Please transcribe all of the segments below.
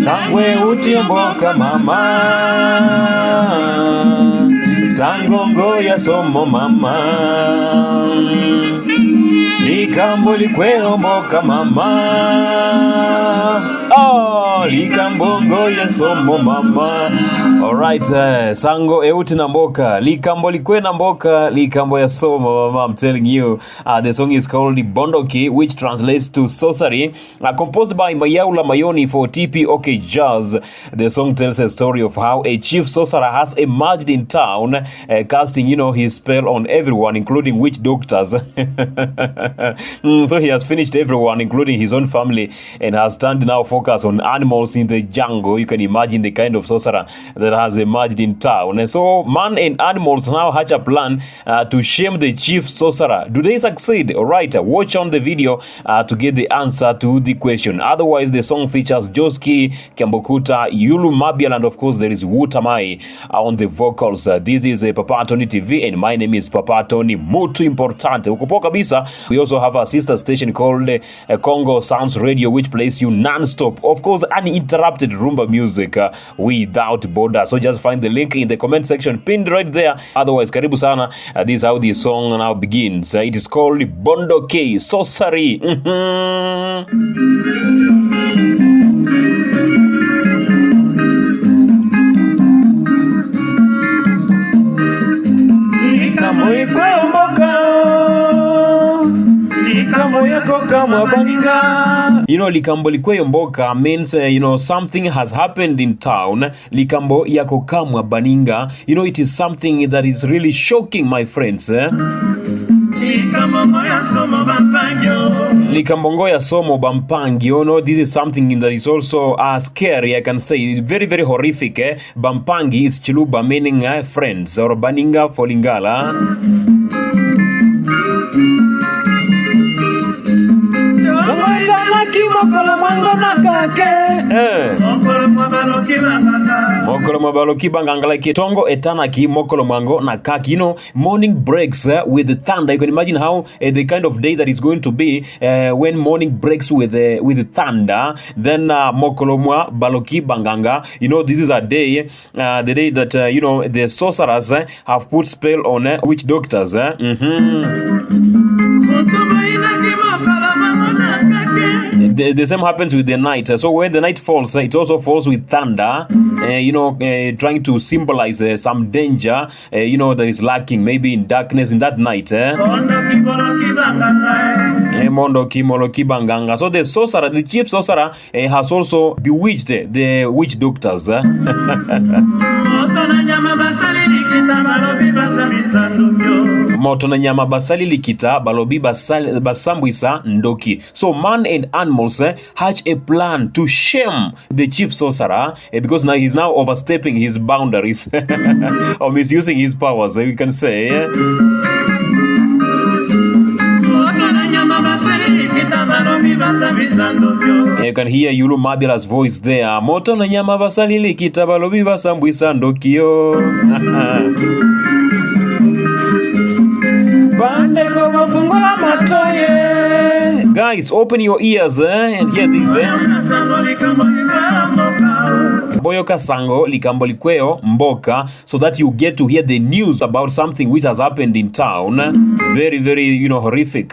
Sangwe utiomboka mama, sangongo ya somo mama, likambo likweomboka mama, likambongo ya somo mama. Alright, sango euti na mboka, likambo likwe na mboka, likambo ya somo mama. I'm telling you, the song is called Bondoki, which translates to sorcery, composed by Mayaula Mayoni for TPOK Jazz. The song tells a story of how a chief sorcerer has emerged in town, casting, his spell on everyone, including witch doctors. So he has finished everyone, including his own family, and has turned now focus on animals in the jungle. You can imagine the kind of sorcerer that has emerged in town. And so man and animals now hatch a plan to shame the chief sorcerer. Do they succeed? Alright, watch on the video to get the answer to the question. Otherwise, the song features Joski, Kiambokuta, Yulu Mabial, and of course there is Wutamai on the vocals. This is Papa Tony TV, and my name is Papa Tony. Mutu importante. Ukupo kabisa. We also have a sister station called Congo Sounds Radio, which plays you non-stop, of course, uninterrupted rumba music without borders. So just find the link in the comment section pinned right there. Otherwise, karibu sana. This is how the song now begins. It is called Bondoki, sorcery. Likambo likweyo mboka means, something has happened in town. Likambo yako kamwa baninga. It is something that is really shocking, my friends. Likambongo ya somo bampangyo. This is something that is also scary, I can say. It's very, very horrific. Bampangi is chiluba, meaning friends, or baninga for lingala. Mokolo mabalo kibangangala kitongo etana ki mokolo mango na kaki. Morning breaks with thunder. You can imagine how the kind of day that is going to be when morning breaks with thunder. Then mokolo baloki banganga. This is a day, the day that the sorcerers have put spell on witch doctors. The same happens with the night. So when the night falls, it also falls with thunder, trying to symbolize some danger, that is lacking maybe in darkness in that night. So the sorcerer, the chief sorcerer, has also bewitched the witch doctors. Moto na nyama basali likita balobi basambwisa ndoki. So man and animals hatch a plan to shame the chief sorcerer, because now he's now overstepping his boundaries or misusing his powers, we can say. You can hear Yulu Mabiala's voice there. Moto na nyama basali likita balobi basambwisa ndokio. Guys, open your ears and hear this. Boyoka sango likambo likweo mboka, so that you get to hear the news about something which has happened in town. Very, very, horrific.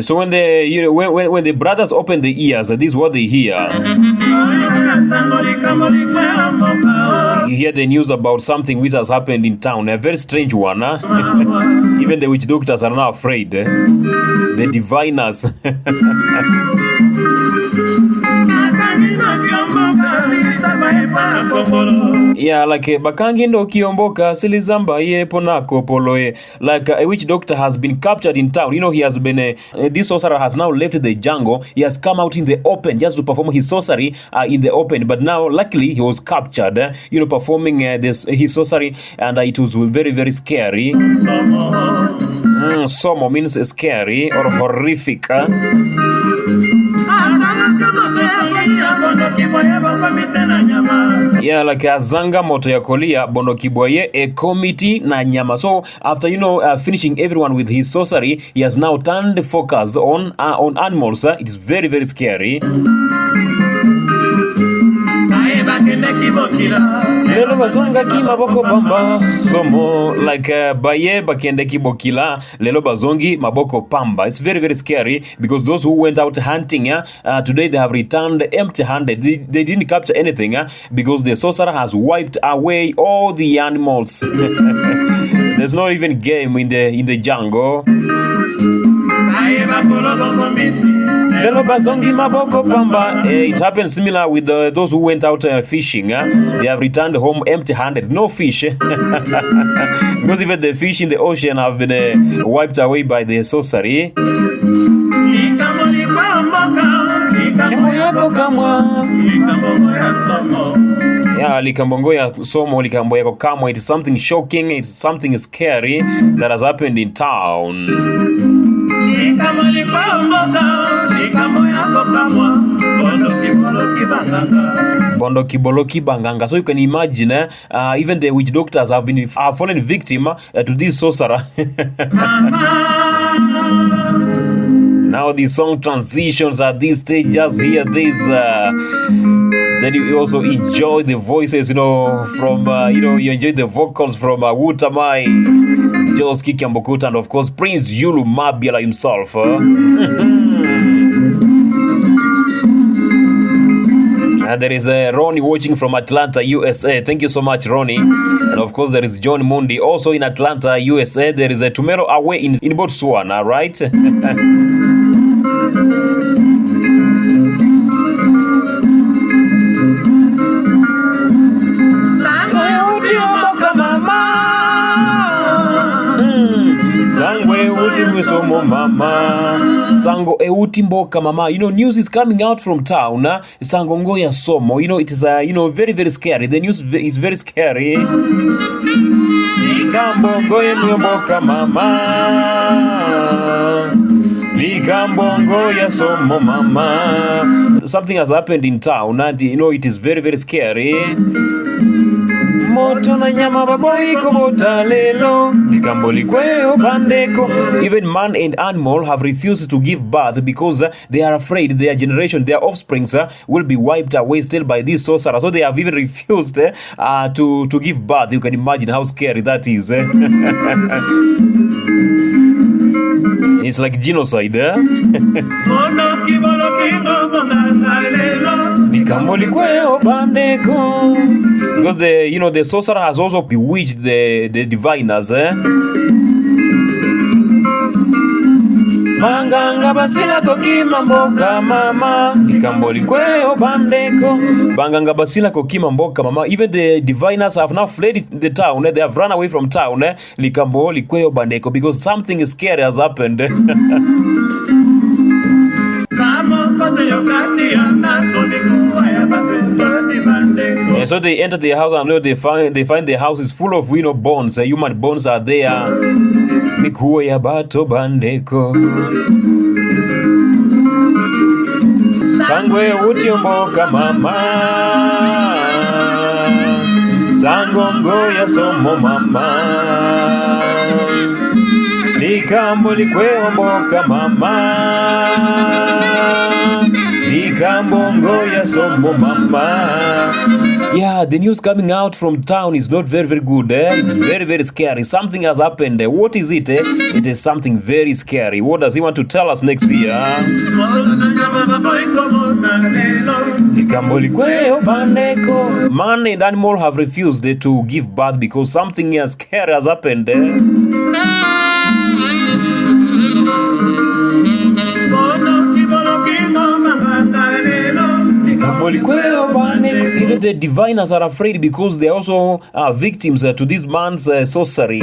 So when the brothers open the ears, this is what they hear. You hear the news about something which has happened in town, a very strange one. Even the witch doctors are now afraid. The diviners. Yeah, like bakangi ndo kiomboka silizamba yepo na kopoloe. Like a witch doctor has been captured in town. He has been this sorcerer has now left the jungle. He has come out in the open just to perform his sorcery in the open. But now, luckily, he was captured. Performing his sorcery, and it was very, very scary. Somo means scary or horrific. Yeah, like Azanga moto ya kolia Bondoki boye a committee na nyama. So after finishing everyone with his sorcery, he has now turned the focus on animals. It is very, very scary. Lelo bazonga ki maboko pamba somo, like baye bakende kibokila lelo bazongi maboko pamba. It's very, very scary because those who went out hunting today they have returned empty-handed. They didn't capture anything because the sorcerer has wiped away all the animals. There's not even game in the jungle. Lelo bazongi maboko pamba. It happens similar with those who went out fishing. They have returned home empty-handed. No fish. Because even the fish in the ocean have been wiped away by the sorcery. Yeah, likambongo ya somo, likambo yako kamwa. It is something shocking. It's something scary that has happened in town. Bondoki boloki banganga. So you can imagine, even the witch doctors have fallen victim to this sorcerer. Now the song transitions at this stage. Just hear this. Then you also enjoy the voices, from, you enjoy the vocals from Wutamai, Joski Kiambokuta, and of course Prince Yulu Mabiala himself. And there is Ronnie watching from Atlanta, USA. Thank you so much, Ronnie. And of course there is John Mundi also in Atlanta, USA. There is a Tumero away in Botswana, right? Sango euti mboka mama. News is coming out from town. Sango ngoya somo. It is very, very scary. The news is very scary. Likambo ngoya mboka mama. Likambo ngoya somo mama. Something has happened in town and it is very, very scary. Moto na nyama baboi komota lelo Likamboli kweo bandeko. Even man and animal have refused to give birth because they are afraid their generation, their offsprings will be wiped away still by this sorcerer. So they have even refused to give birth. You can imagine how scary that is. It's like genocide. Likamboli kweo bandeko. Because the sorcerer has also bewitched the diviners. Banganga basila kokima mboka mama. Likamboli kweo bandeko. Banganga basila kokima mboka mama. Even the diviners have now fled the town. They have run away from town. Likamboli kweo bandeko. Because something scary has happened. And so they enter the house and they find the house is full of bones. Human bones are there. Mikuwa ya bato bandeko. Sangwe uti mboka mama. Sango ngoya somo mama. Likambo likweo mboka mama. Likambo ngoya somo mama. Yeah, the news coming out from town is not very, very good. It's very, very scary. Something has happened. What is it? It is something very scary. What does he want to tell us next year? Man and animal have refused to give birth because something scary has happened. Even the diviners are afraid because they also are victims to this man's sorcery.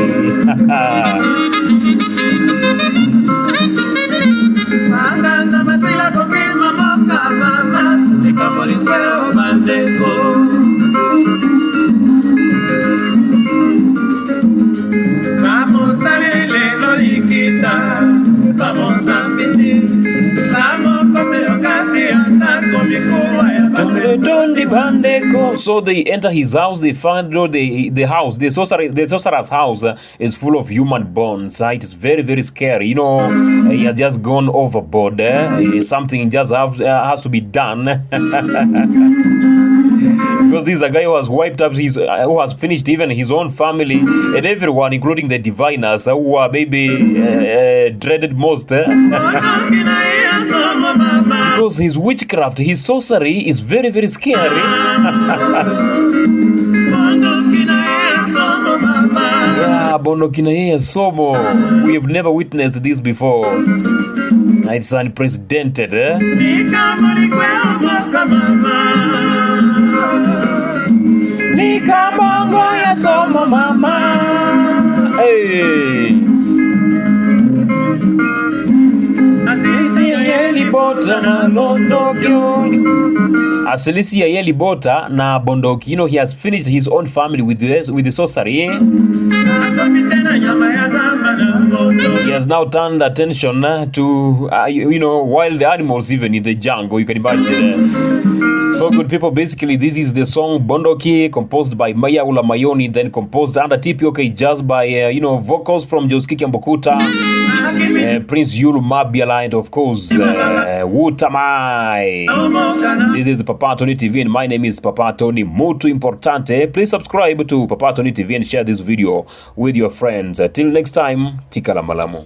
So they enter his house, they find the house, the sorcerer's house is full of human bones. It is very, very scary. He has just gone overboard. Something just has to be done. Because this is a guy who has wiped up who has finished even his own family and everyone, including the diviners, who are maybe dreaded most. Because his witchcraft, his sorcery is very, very scary. Yeah, Bondoki na yeye somo. We have never witnessed this before. It's unprecedented. Nikabongo ya somo mama. Hey. Asilisi ya yeli bota na Bondoki. He has finished his own family with the sorcery. He has now turned attention to wild animals, even in the jungle. You can imagine. So good people, basically this is the song Bondoki, composed by Mayaula Mayoni, then composed under TPOK Jazz by vocals from Joski Kiambokuta, Prince Yulu Mabiala, and of course Wutamai. This is Papa Tony TV and my name is Papa Tony. Mutu importante. Please subscribe to Papa Tony TV and share this video with your friends. Till next time, Tikala Malamu.